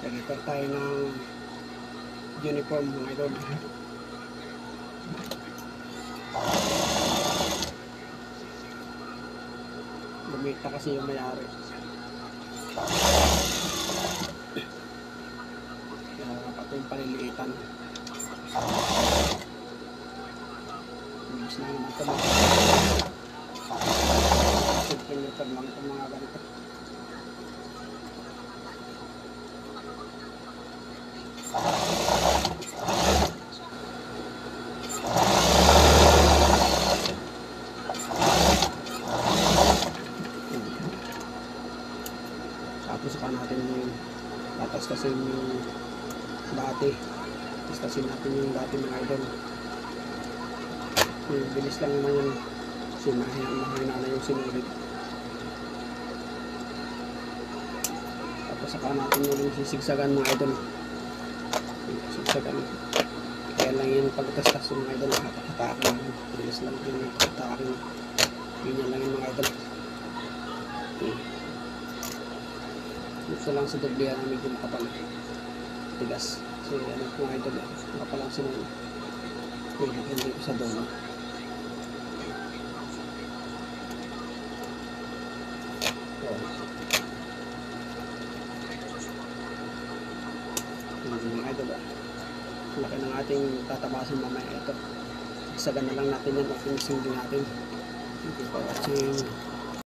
Nag-repair tayo ng uniform mga idol. Bumita kasi yung may-ari. Kaya pati yung paliliitan. Bilis na yung dito mga simple repair lang itong mga ganito. Tapos saka natin yung tatastasin yung dati. Tastasin natin yung dati mga idol. Bilis lang naman yung mahina na yung sinulit. Tapos saka natin yung sisigsagan mga idol. Sisigsagan. Kaya lang yung pagtastas yung mga idol. Hatakin. Bilis lang yung hatakin. Ganyan lang yung mga idol. Gusto lang sa doblihan na medyo makapal. Tigas. Kasi ano mga idol. Makapalang sinulit. Pwede dito sa dono. Mga idol, laki ng ating tatabasan mamaya ito. Isagan na lang natin yan o finishing din natin. Thank you for watching.